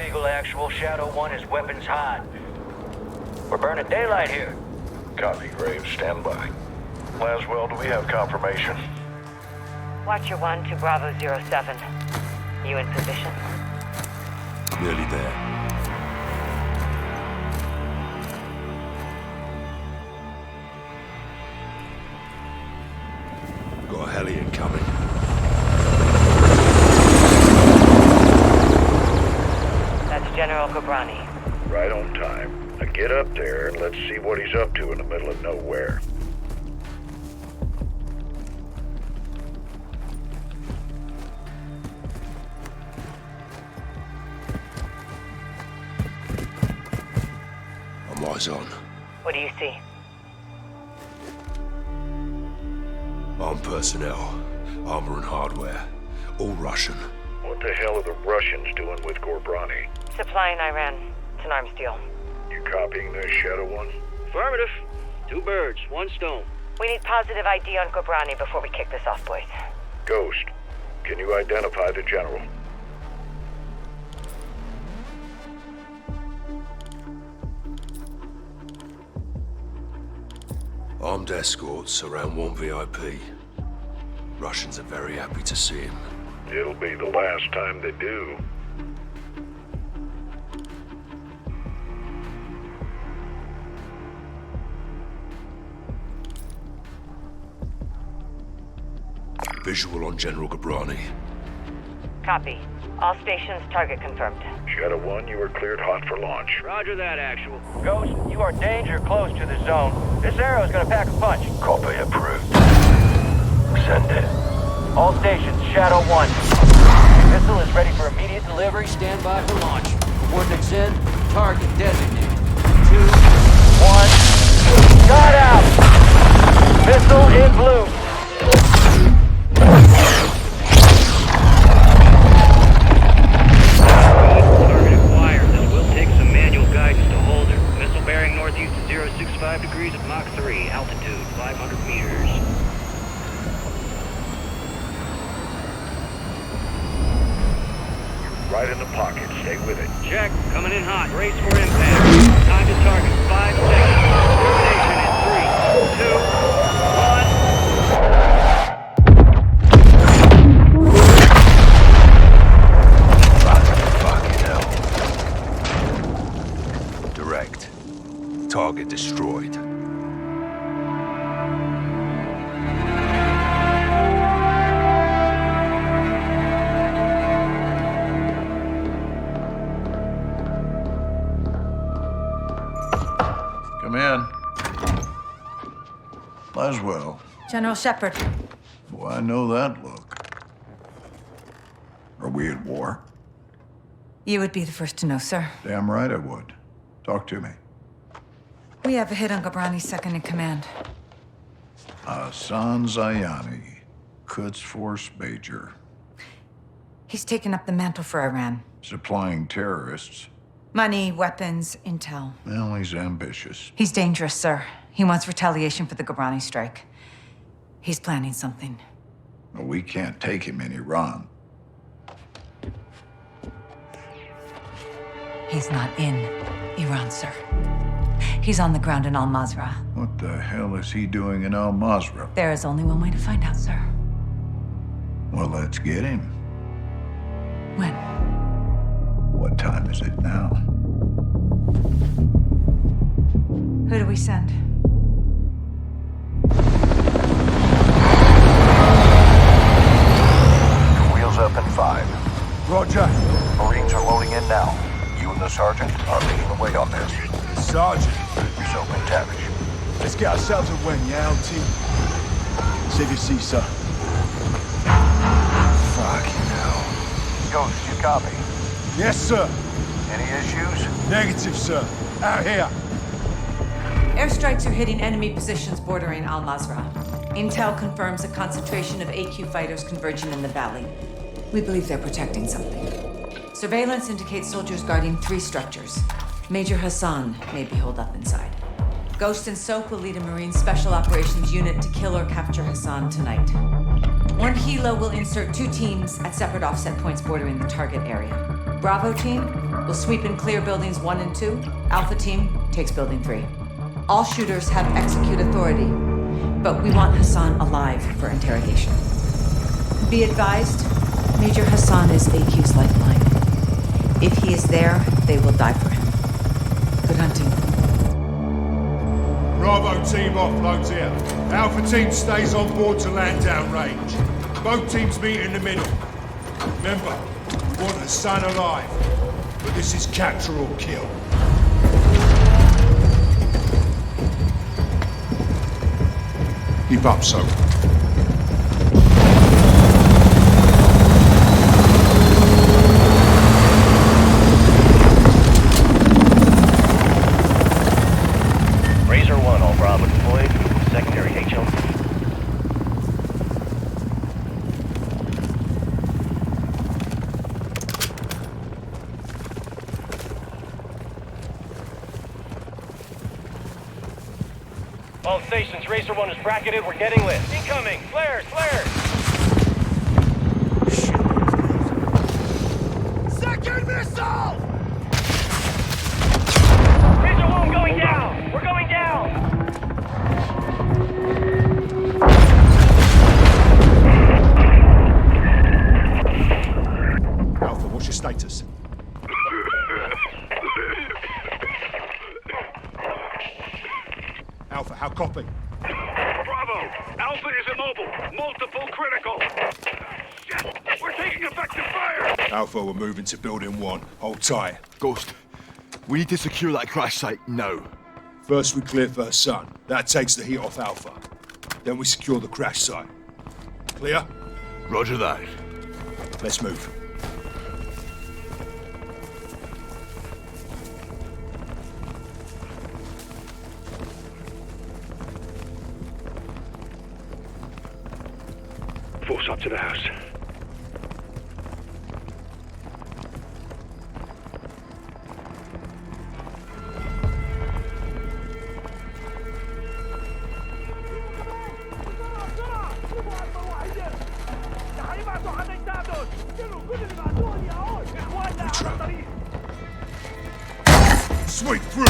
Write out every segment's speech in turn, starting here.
Eagle Actual. Shadow 1 is weapons hot. We're burning daylight here. Copy, Graves. Stand by. Laswell, do we have confirmation? Watcher 1 to Bravo 07. You in position? Nearly there. Got a heli incoming. That's General Cobrani. Right on time. Now get up there and let's see what he's up to in the middle of nowhere. I'm eyes on. What do you see? Armed personnel, armor and hardware, all Russian. What the hell are the Russians doing with Gorbrani? Supplying Iran. It's an arms deal. You copying this, Shadow 1? Affirmative. 2 birds, 1 stone. We need positive ID on Cobrani before we kick this off, boys. Ghost, can you identify the general? Armed escorts around one VIP. Russians are very happy to see him. It'll be the last time they do. Visual on General Gabrani. Copy. All stations target confirmed. Shadow 1, you are cleared hot for launch. Roger that, Actual. Ghost, you are danger close to the zone. This arrow's gonna pack a punch. Copy approved. Send it. All stations, Shadow 1. Missile is ready for immediate delivery. Stand by for launch. Coordinates in. Target designated. 2, 1. Shot out! Missile in blue. Target acquired. This will take some manual guidance to hold her. Missile bearing northeast of 065 degrees at Mach 3. Altitude 500 meters. Right in the pocket. Stay with it. Check. Coming in hot. Brace for impact. Time to target. 5 seconds. Termination in 3, 2, 1. Direct. Target destroyed. Come in. Laswell. General Shepard. Boy, I know that look. Are we at war? You would be the first to know, sir. Damn right I would. Talk to me. We have a hit on Gabrani's second in command. Hassan Zayani, Quds Force Major. He's taken up the mantle for Iran. Supplying terrorists. Money, weapons, intel. Well, he's ambitious. He's dangerous, sir. He wants retaliation for the Gabrani strike. He's planning something. Well, we can't take him in Iran. He's not in Iran, sir. He's on the ground in Al-Mazrah. What the hell is he doing in Al-Mazrah? There is only one way to find out, sir. Well, let's get him. When? What time is it now? Who do we send? Wheels up in 5. Roger. Marines are loading in now. You and the sergeant are leading the way on this. Sergeant. Yourself McTavish. Let's get ourselves a win, yeah, LT? Save your seat, sir. Fucking hell. Ghost, you copy? Yes, sir. Any issues? Negative, sir. Out here. Airstrikes are hitting enemy positions bordering Al-Mazrah. Intel confirms a concentration of AQ fighters converging in the valley. We believe they're protecting something. Surveillance indicates soldiers guarding 3 structures. Major Hassan may be holed up inside. Ghost and Soap will lead a Marine Special Operations unit to kill or capture Hassan tonight. One Hilo will insert 2 teams at separate offset points bordering the target area. Bravo team, will sweep and clear buildings 1 and 2. Alpha team takes building 3. All shooters have execute authority, but we want Hassan alive for interrogation. Be advised, Major Hassan is AQ's lifeline. If he is there, they will die for him. Good hunting. Bravo team offloads here. Alpha team stays on board to land downrange. Both teams meet in the middle. Remember, we want Hassan alive, but this is capture or kill. Keep up, so. Razor 1, all Bravo deployed. Secondary HLT. All stations, Racer 1 is bracketed. We're getting lit. Incoming! Flares! Flares! Second missile! Racer 1 going down! We're going down! Alpha, what's your status? Alpha, how copy? Bravo! Alpha is immobile. Multiple critical. Shit! We're taking effective fire! Alpha, we're moving to building 1. Hold tight. Ghost, we need to secure that crash site now. First we clear for Hassan. That takes the heat off Alpha. Then we secure the crash site. Clear? Roger that. Let's move. Force up to the house. Sweep through!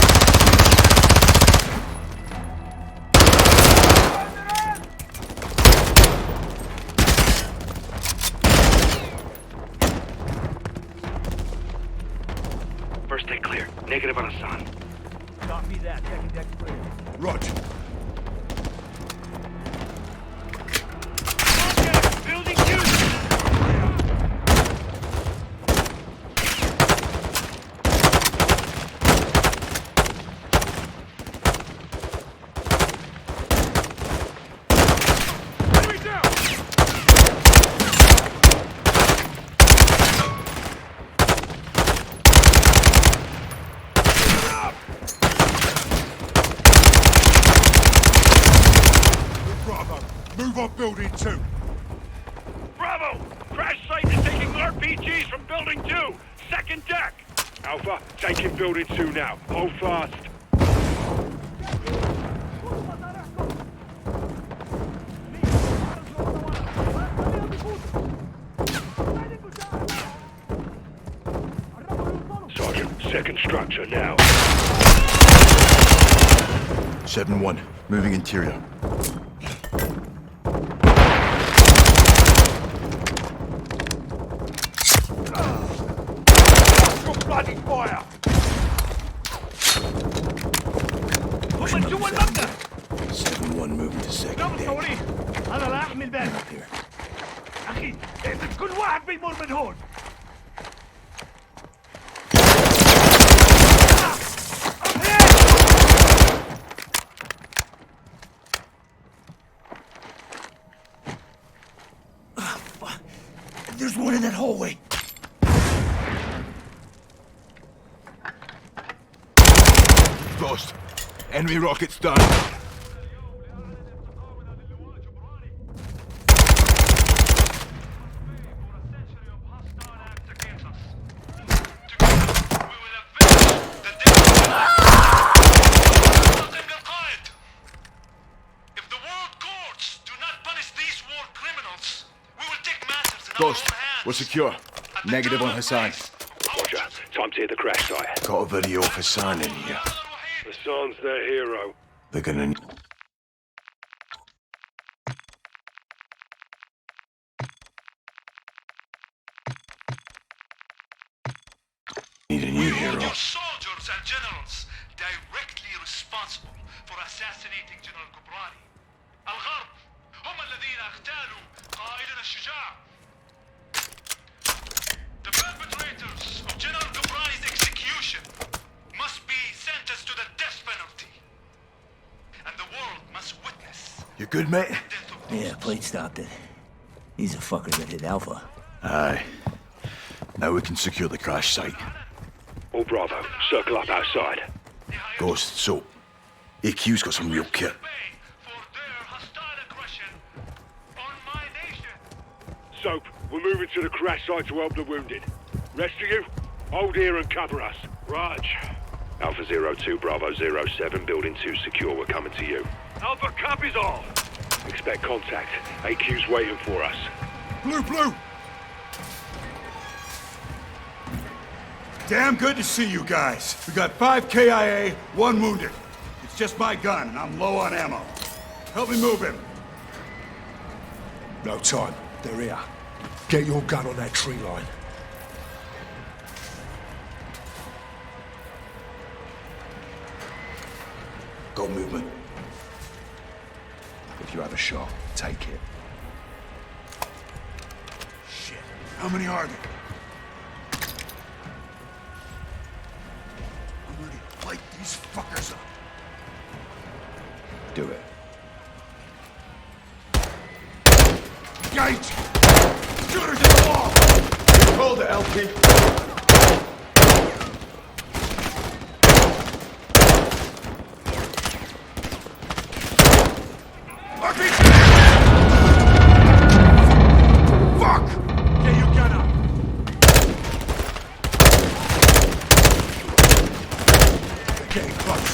First deck clear. Negative on Hassan. Copy that. Second deck clear. Roger. Building 2! Bravo, move on building 2. Bravo! Crash site is taking RPGs from building 2! Second deck! Alpha, taking building 2 now. Hold fast. Sergeant, second structure now. 7-1, moving interior. Bloody fire! 7-1, moving to second deck. انا لا احمل بالي اخي اقتل كل واحد بيمر من هون. There's one in that hallway. Ghost, enemy rockets down. Ghost, we're secure. Negative on Hassan. Roger. Time to hit the crash site. Got a video for San in here. Hassan's their hero. They're gonna need a new hero. Your soldiers and generals directly responsible for assassinating General Kubrani. الغرب هم الذين اغتالوا قائدنا الشجاع. The perpetrators of General Kubrani's execution must be sentenced to the death penalty. And the world must witness You good, mate? the death of Yeah, plate stopped it. He's a fucker that hit Alpha. Aye. Now we can secure the crash site. All Bravo, circle up outside. Ghost, so AQ's got some real kit. for their hostile aggression on my nation. Soap, we're moving to the crash site to help the wounded. Rest of you, hold here and cover us. Raj. Alpha 02, Bravo 07, Building 2 secure, we're coming to you. Alpha copies all. Expect contact. AQ's waiting for us. Blue! Damn good to see you guys. We got 5 KIA, 1 wounded. It's just my gun, and I'm low on ammo. Help me move him. No time. They're here. Get your gun on that tree line. Got movement. If you have a shot, take it. Shit. How many are there? I'm ready to light these fuckers up. Do it. Engage! Shooters in the wall! Hold it, LP. Fuck! Get your gun up! They're getting close.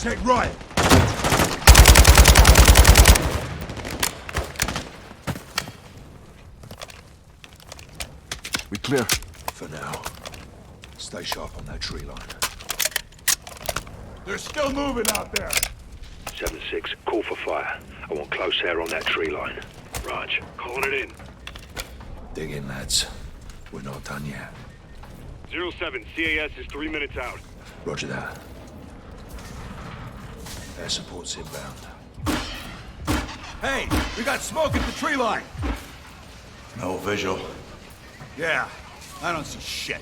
Take right. We clear. For now. Stay sharp on that tree line. They're still moving out there. 7-6, call for fire. I want close air on that tree line. Raj, calling it in. Dig in, lads. We're not done yet. 07, CAS is 3 minutes out. Roger that. Air support's inbound. Hey, we got smoke at the tree line. No visual. Yeah, I don't see shit.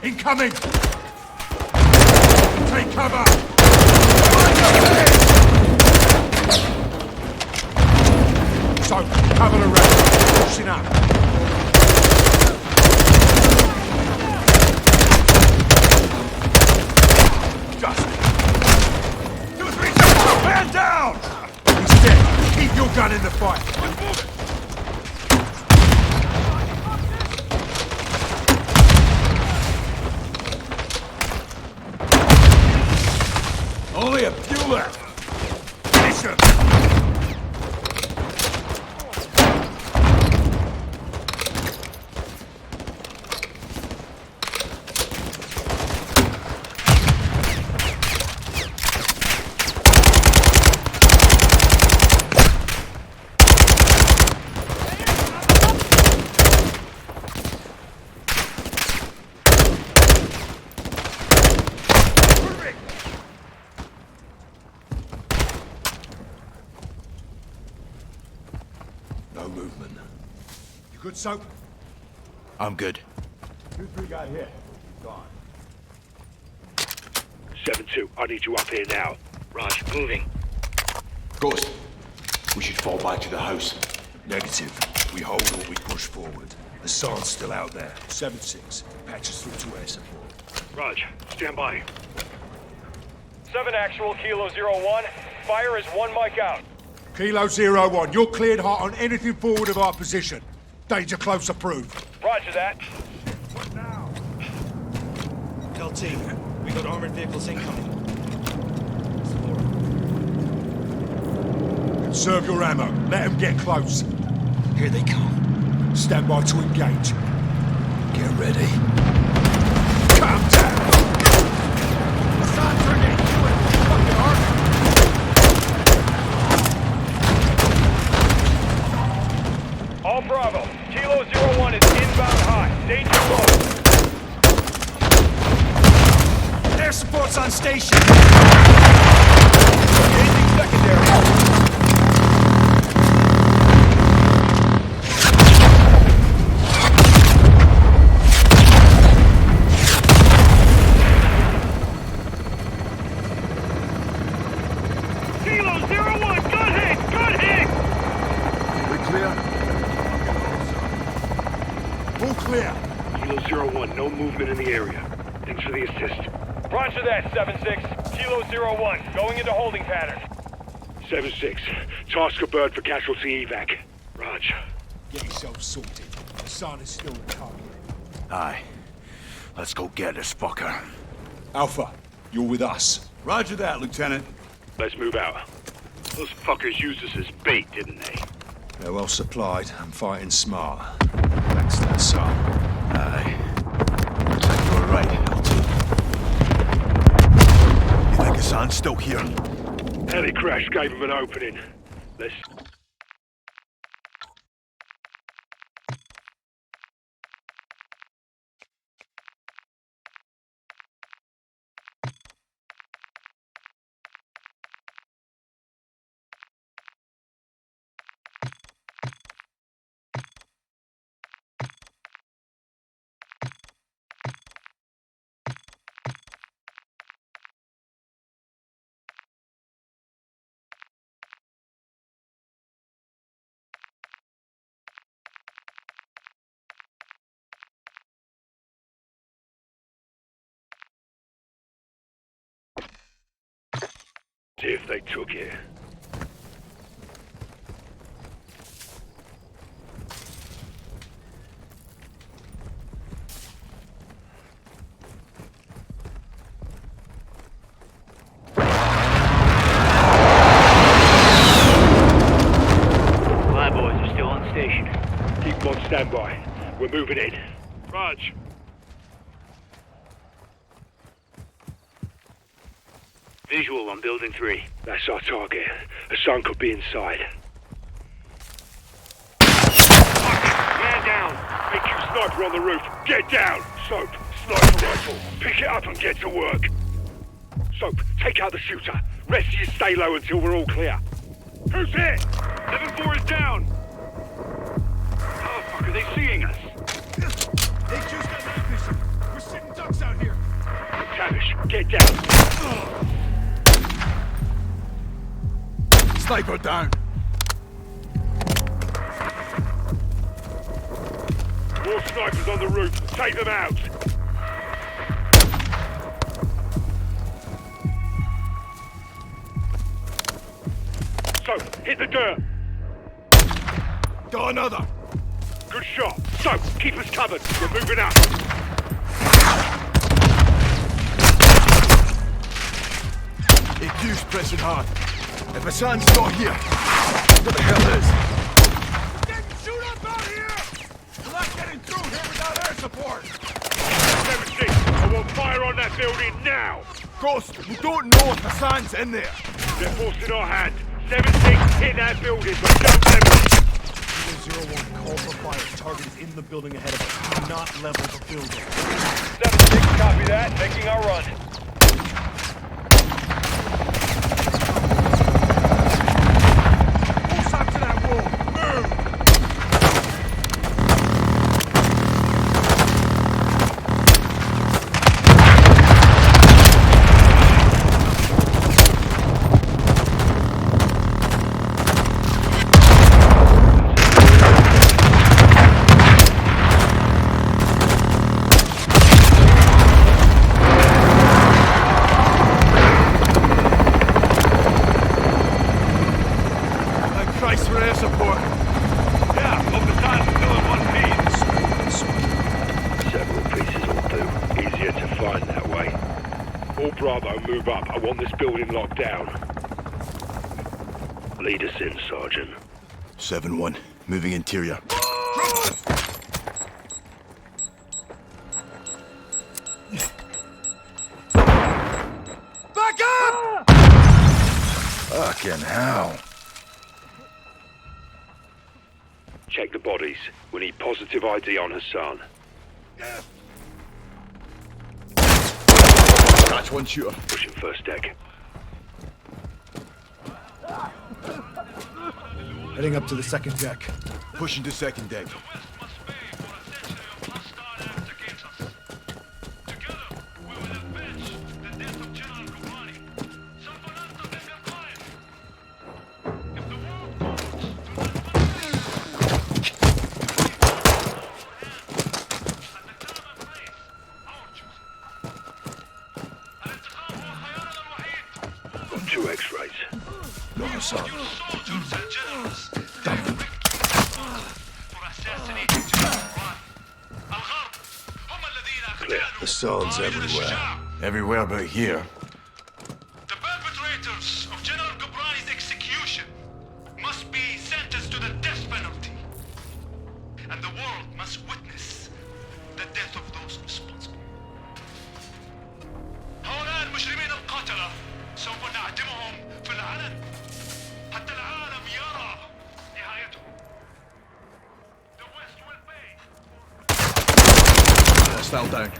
Incoming! Take cover! So, cover the rest. Pushing up. Just. 2 or 3 seconds. Man down! He's dead. Keep your gun in the fight. Let's move it. Only a few left. Finish 'em. No movement. You good, Soap? I'm good. 2-3 got hit. Gone. 7-2, I need you up here now. Raj, moving. Ghost, we should fall back to the house. Negative. We hold or we push forward. The SAR's still out there. 7-6. Patch us through to air support. Raj, stand by. 7 actual, Kilo 01. Fire is 1 mic out. Kilo 01, you're cleared hot on anything forward of our position. Danger close approved. Roger that. What now? LT, we got armored vehicles incoming. Conserve your ammo. Let them get close. Here they come. Stand by to engage. Get ready. Calm down! All Bravo. Kilo 01 is inbound high. Danger low. Air support's on station! Engaging secondary. Kilo 01, no movement in the area. Thanks for the assist. Roger that, 7-6. Kilo 01, going into holding pattern. 7-6, task a bird for casualty evac. Raj. Get yourself sorted. The sun is still recovering. Aye. Let's go get this fucker. Alpha, you're with us. Roger that, Lieutenant. Let's move out. Those fuckers used us as bait, didn't they? They're well supplied and fighting smart. Thanks to that sun. Aye. You're right, LT. You think Hassan's still here? Heli crash gave him an opening. Let's... see if they took it. My boys are still on station. Keep them on standby. We're moving in. Raj. Visual on building 3. That's our target. Hassan could be inside. Man down! AQ sniper on the roof. Get down! Soap, sniper rifle. Pick it up and get to work. Soap, take out the shooter. Rest of you stay low until we're all clear. Who's hit? 7-4 is down. How the fuck are they seeing us? AQ's got night vision. We're sitting ducks out here. McTavish, get down. Sniper down. More snipers on the roof. Take them out. So, hit the dirt. Got another. Good shot. So, keep us covered. We're moving up. AQ's pressing hard. If Hassan's not here, what the hell is? Getting shoot up out here! We're not getting through here without air support! 7-6, I want fire on that building now! Ghost, we don't know if Hassan's in there. They're forcing our hand. 7-6, hit that building, but don't level it. 01, call for fire. Target is in the building ahead of us. Do not level the building. 7-6, copy that. Making our run. All Bravo, move up. I want this building locked down. Lead us in, Sergeant. 7-1, moving interior. Back up! Fucking hell. Check the bodies. We need positive ID on Hassan. That's one shooter. Pushing first deck. Heading up to the second deck. Pushing to second deck. Got 2 X-rays. No Hassan. Clear. Hassan's everywhere. Everywhere but here. The perpetrators of General Ghobrani's execution must be sentenced to the death penalty. And the world must witness the death of those responsible. هؤلاء المجرمين القاتلة سوف نعدمهم في العلن حتى العالم يرى نهايتهم. The West will pay. Let's fell down.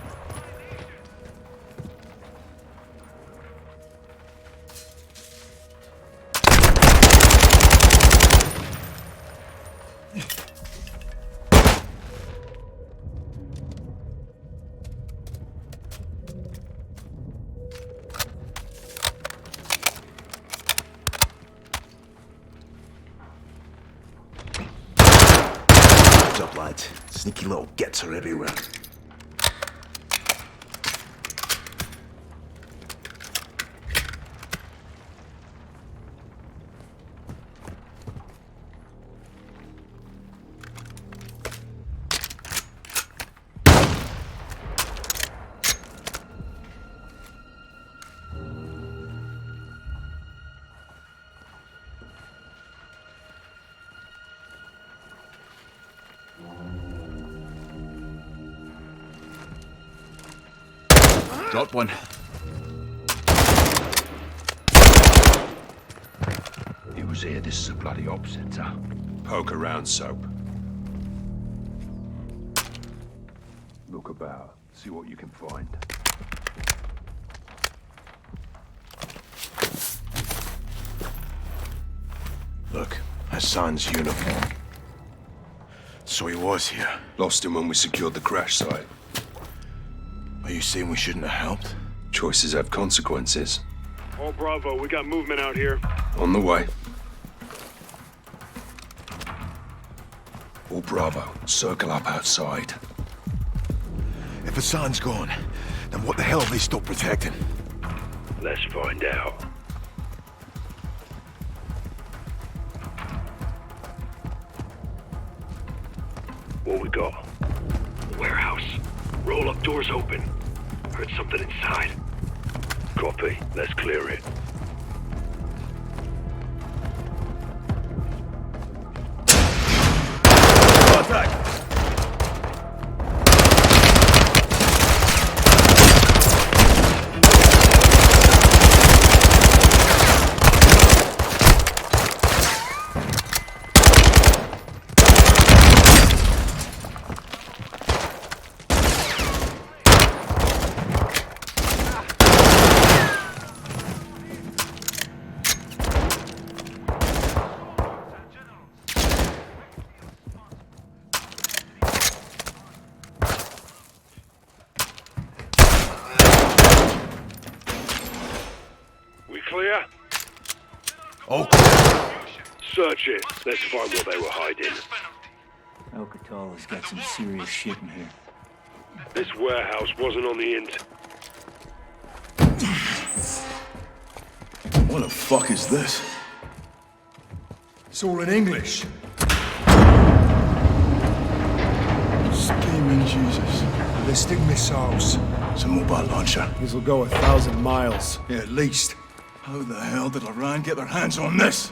What's up, lads? Sneaky little gets are everywhere. Dropped one. He was here. This is a bloody op center. Poke around, Soap. Look about. See what you can find. Look, Hassan's uniform. So he was here. Lost him when we secured the crash site. Are you saying we shouldn't have helped? Choices have consequences. All Bravo, we got movement out here. On the way. All Bravo, circle up outside. If Hassan's gone, then what the hell have they stopped protecting? Let's find out. What we got? Warehouse. Roll up doors open. Heard something inside. Copy. Let's clear it. Contact! Clear? Oh. Search it. Let's find what they were hiding. Al-Qatala's got some serious shit in here. This warehouse wasn't on the int. What the fuck is this? It's all in English. Screaming Jesus. Ballistic missiles. It's a mobile launcher. These will go 1,000 miles. Yeah, at least. How the hell did Iran get their hands on this?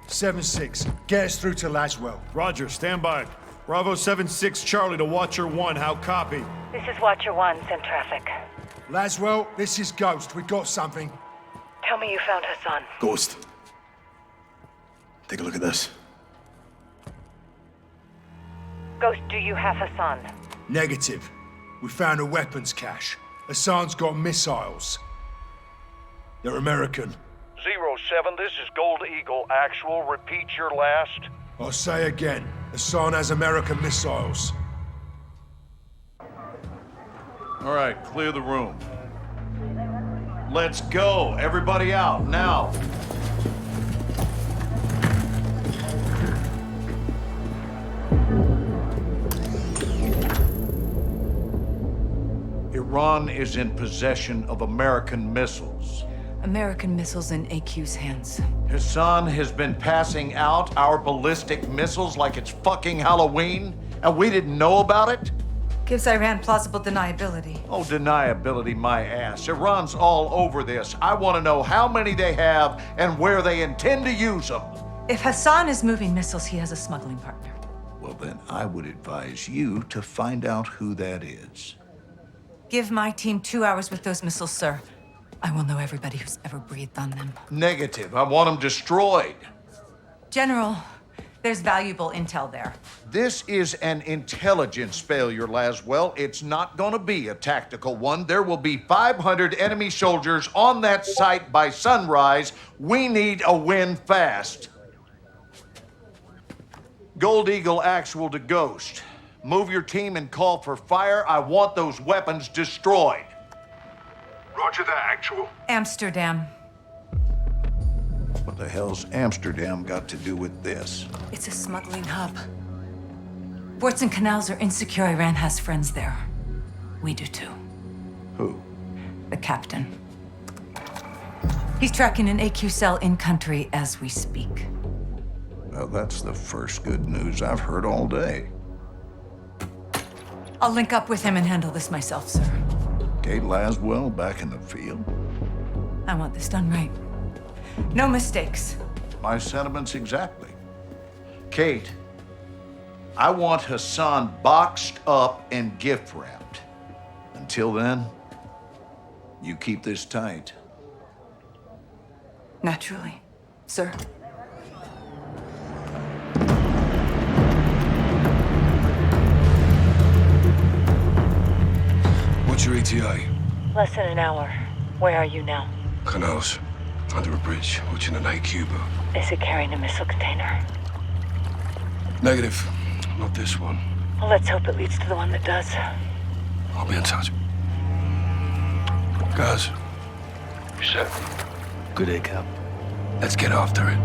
7-6, get us through to Laswell. Roger, stand by. Bravo 7-6 Charlie to Watcher 1, how copy? This is Watcher 1, send traffic. Laswell, this is Ghost. We got something. Tell me you found Hassan. Ghost. Take a look at this. Ghost, do you have Hassan? Negative. We found a weapons cache. Hassan's got missiles. They're American. 07, this is Gold Eagle. Actual, repeat your last. I'll say again. Hassan has American missiles. All right, clear the room. Let's go. Everybody out, now. Iran is in possession of American missiles. American missiles in AQ's hands. Hassan has been passing out our ballistic missiles like it's fucking Halloween, and we didn't know about it? Gives Iran plausible deniability. Oh, deniability my ass. Iran's all over this. I want to know how many they have and where they intend to use them. If Hassan is moving missiles, he has a smuggling partner. Well, then I would advise you to find out who that is. Give my team 2 hours with those missiles, sir. I will know everybody who's ever breathed on them. Negative. I want them destroyed. General, there's valuable intel there. This is an intelligence failure, Laswell. It's not going to be a tactical one. There will be 500 enemy soldiers on that site by sunrise. We need a win fast. Gold Eagle actual to Ghost. Move your team and call for fire. I want those weapons destroyed. Roger that, actual. Amsterdam. What the hell's Amsterdam got to do with this? It's a smuggling hub. Ports and canals are insecure. Iran has friends there. We do too. Who? The captain. He's tracking an AQ cell in country as we speak. Well, that's the first good news I've heard all day. I'll link up with him and handle this myself, sir. Kate Laswell back in the field? I want this done right. No mistakes. My sentiments exactly. Kate, I want Hassan boxed up and gift wrapped. Until then, you keep this tight. Naturally, sir. What's your ETA? Less than an hour. Where are you now? Canals. Under a bridge, watching an AQ boat. Is it carrying a missile container? Negative. Not this one. Well, let's hope it leads to the one that does. I'll be in touch. Guys. You set? Good day, Cap. Let's get after it.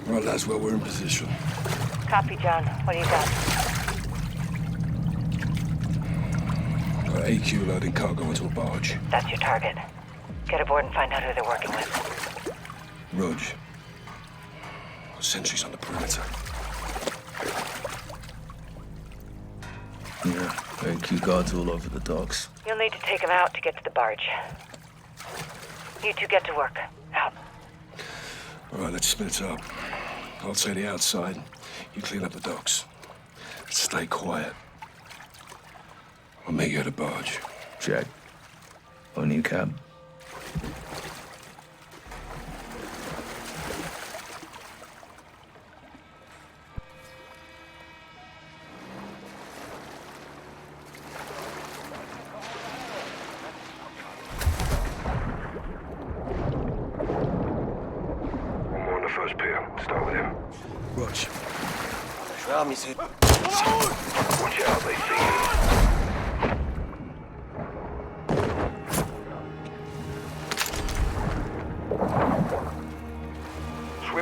Right, that's where we're in position. Copy, John. What do you got? AQ loading cargo into a barge. That's your target. Get aboard and find out who they're working with. Rog. Sentries on the perimeter. Yeah, AQ guards all over the docks. You'll need to take them out to get to the barge. You two get to work. Out. All right, let's split up. I'll say the outside. You clean up the docks. Stay quiet. I'll meet you at the barge. Check. On you, Cap. One more on the first pier. Start with him. Watch. Watch out, they see you.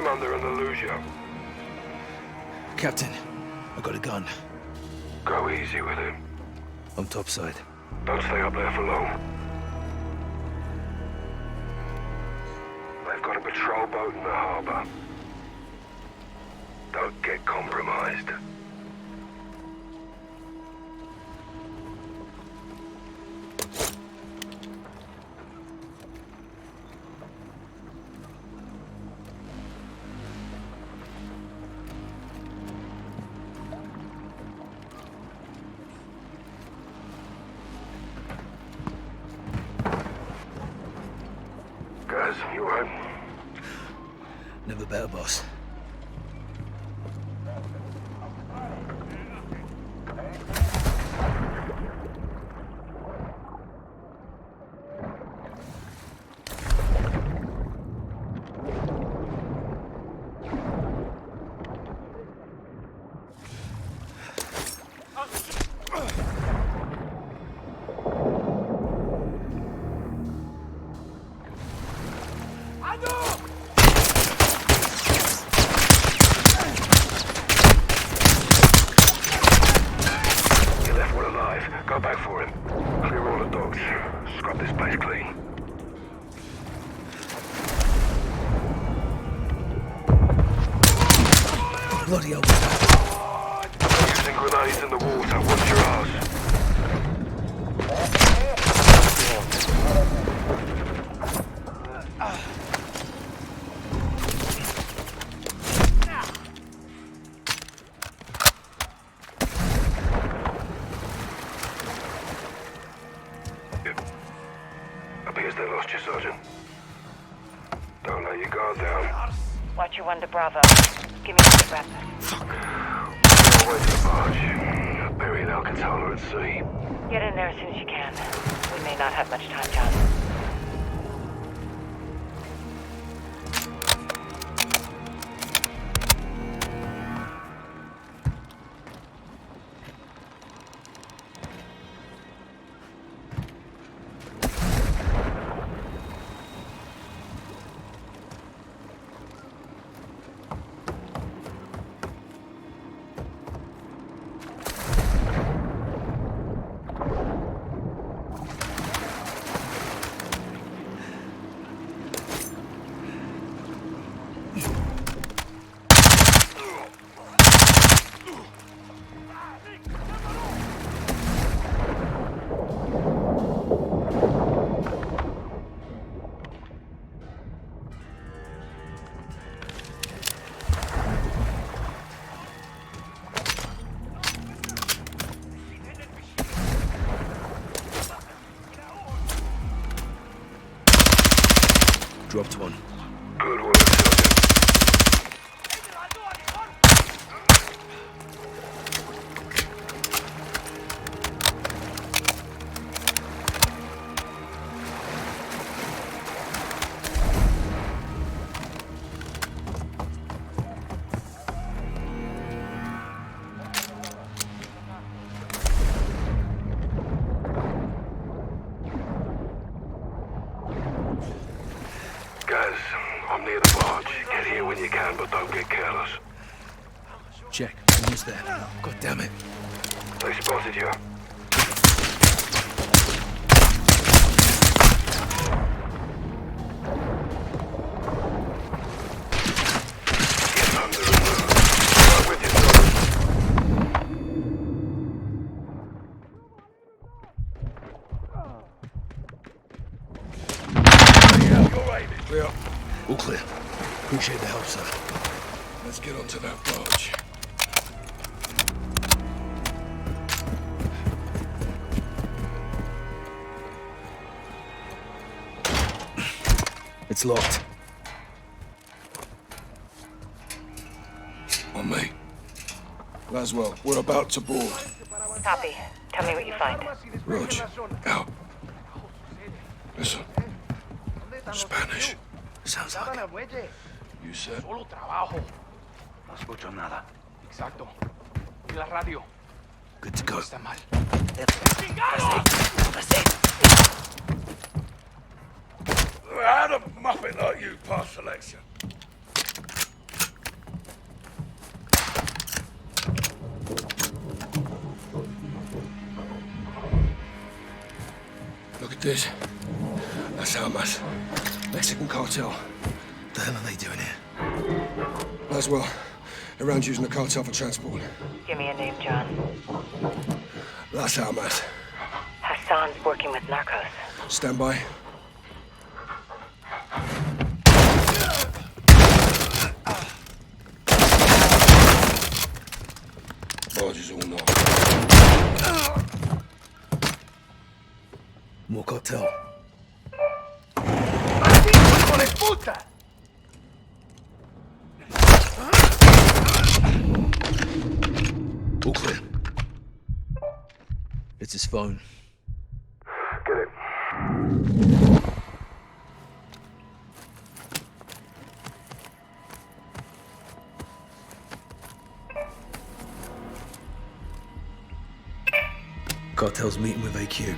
him under and they'll lose you. Captain, I got a gun. Go easy with him. I'm topside. Don't stay up there for long. They've got a patrol boat in the harbor. Don't get compromised. Guys, you alright? Never better, boss. Go back for him. Clear all the dogs. Scrub this place clean. Bloody hell. Using grenades in the water. Watch your ass. Appears they lost you, Sergeant. Don't let your guard down. Watch your 1 to Bravo. Give me the rep. We're away to the barge. Buried Alcatala at sea. Get in there as soon as you can. We may not have much time, John. Dropped one. Good work, Sergeant. Guys, I'm near the barge. Get here when you can, but don't get careless. Check. Almost there. God damn it. They spotted you. Get under and move. Right with you, Sergeant. Clear. All clear. Appreciate the help, sir. Let's get onto that barge. It's locked. On me. Laswell, we're about to board. Copy. Tell me what you find. Rog, out. Listen. Spanish. Sounds like it. You said? Solo trabajo. No escucho nada. Exacto. Y la radio. Good to go. Está mal. How the muppet like you pass selection? This. That's Almas. Mexican cartel. The hell are they doing here? Laswell. Around using the cartel for transport. Give me a name, John. Las Almas. Hassan's working with narcos. Stand by. Barges all knocked. More cartel. ¡Hijo de puta! All clear. It's his phone. Get it. Cartel's meeting with AQ.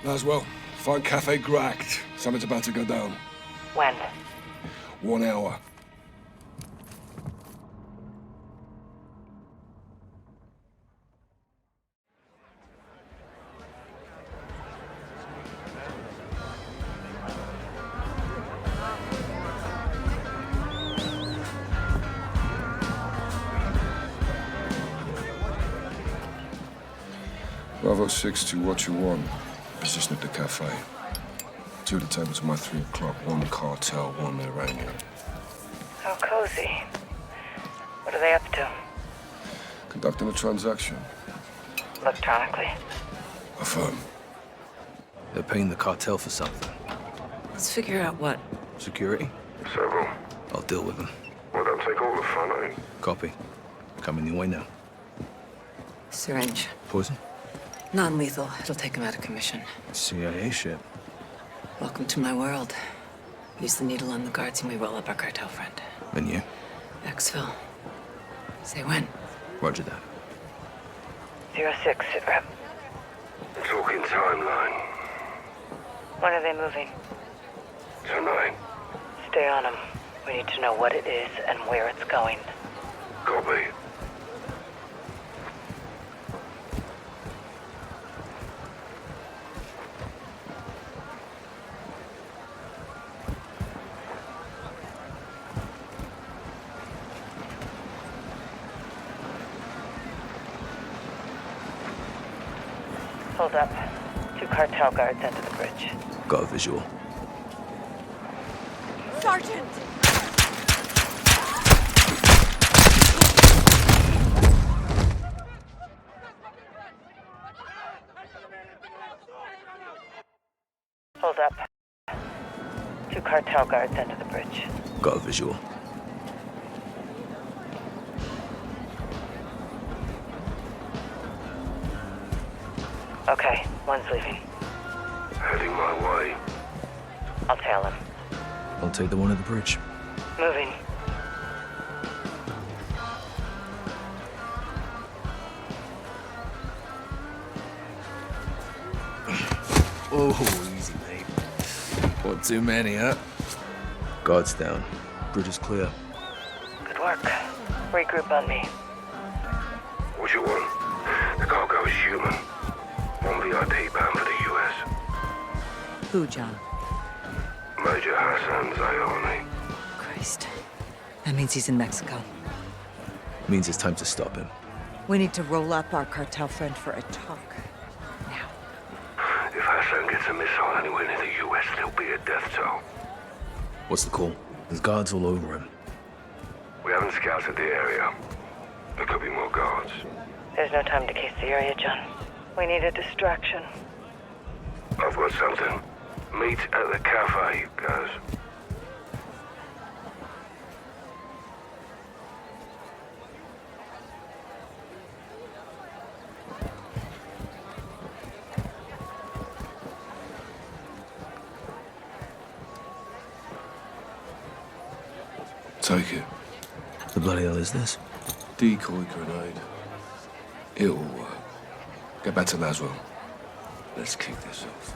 Laswell, find Cafe Gracht. Something's about to go down. When? 1 hour. Bravo 6 to what you want. Position at the cafe. 2 of the tables at my 3 o'clock. 1 cartel, 1 Iranian. How cozy. What are they up to? Conducting a transaction. Electronically. Affirm. They're paying the cartel for something. Let's figure out what. Security? Several. I'll deal with them. Well, don't take all the fun, eh? Copy. Coming your way now. Syringe. Poison? Non-lethal. It'll take him out of commission. CIA shit. Welcome to my world. Use the needle on the guards and we roll up our cartel friend. And you? Exfil. Say when. Roger that. 06, sit rep. Talking timeline. When are they moving? Tonight. Stay on them. We need to know what it is and where it's going. Copy. Hold up. 2 cartel guards under the bridge. Got a visual. Sergeant! Hold up. 2 cartel guards under the bridge. Got a visual. Okay, one's leaving. Heading my way. I'll tail him. I'll take the one at the bridge. Moving. Oh, easy, mate. One too many, huh? Guards down. Bridge is clear. Good work. Regroup on me. What you want? The cargo is human. 1 VIP bound for the US. Who, John? Major Hassan Zayani. Christ. That means he's in Mexico. Means it's time to stop him. We need to roll up our cartel friend for a talk. If Hassan gets a missile anywhere near the US, there'll be a death toll. What's the call? There's guards all over him. We haven't scouted the area. There could be more guards. There's no time to case the area, John. We need a distraction. I've got something. Meet at the cafe, guys. Take it. The bloody hell is this? Decoy grenade. It'll work. Get back to Laswell. Let's kick this off.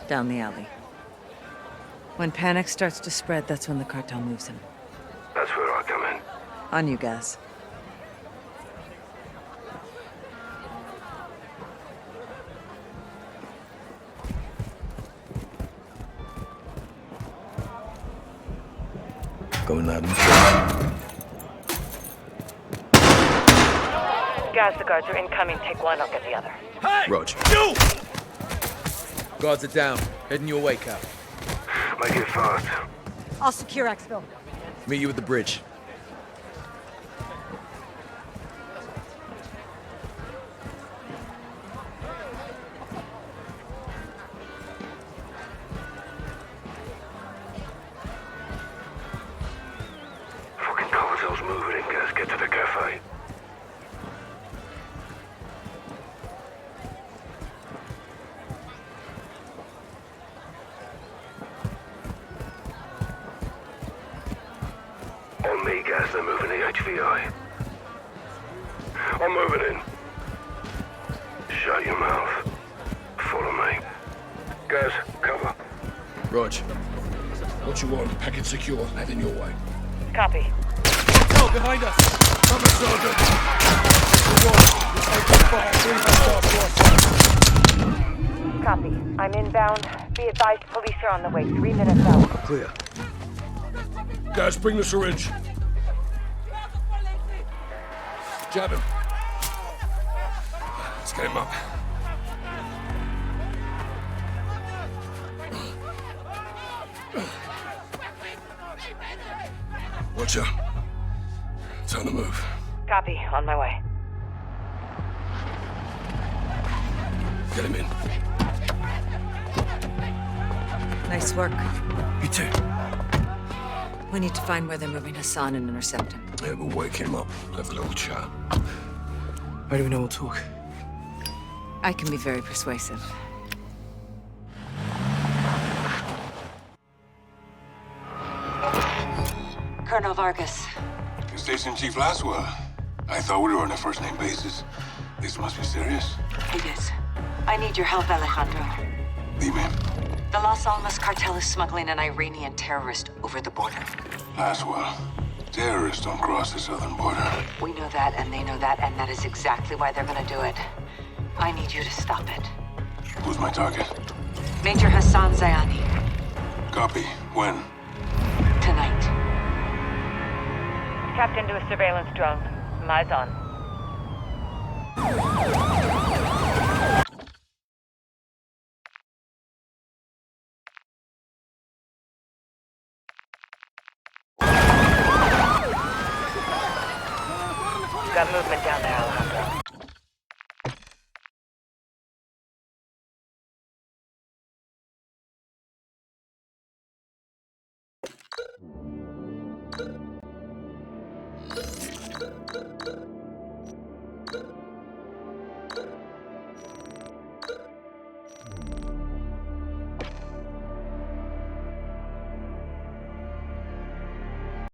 Down the alley. When panic starts to spread, that's when the cartel moves him. That's where I come in. On you, guys. Going loud and Guys, the guards are incoming. Take one, I'll get the other. Roger. Guards are down. Heading your way, Cap. Make it fast. I'll secure exfil. Meet you at the bridge. Fucking cartel's moving in, guys. Get to the cafe. On me, guys. They're moving the HVI. I'm moving in. Shut your mouth. Follow me. Guys, cover. Rog, what you want? Packet secure. Heading your way. Copy. Oh, behind us! Come on, Sergeant! Copy. I'm inbound. Be advised, police are on the way. 3 minutes out. Clear. Guys, bring the syringe. Jab him. Let's get him up. Roger. Time to move. Copy. On my way. Get him in. Nice work. You too. We need to find where they're moving Hassan and intercept him. Yeah, we'll wake him up. Have a little chat. How do we know we'll talk? I can be very persuasive. Colonel Vargas. Station Chief Laswell. I thought we were on a first-name basis. This must be serious. It is. I need your help, Alejandro. Dime. The Las Almas cartel is smuggling an Iranian terrorist over the border. Laswell. Terrorists don't cross the southern border. We know that, and they know that, and that is exactly why they're gonna do it. I need you to stop it. Who's my target? Major Hassan Zayani. Copy. When? Tonight. Tapped into a surveillance drone. Eyes on. Got movement down there, Alejandro.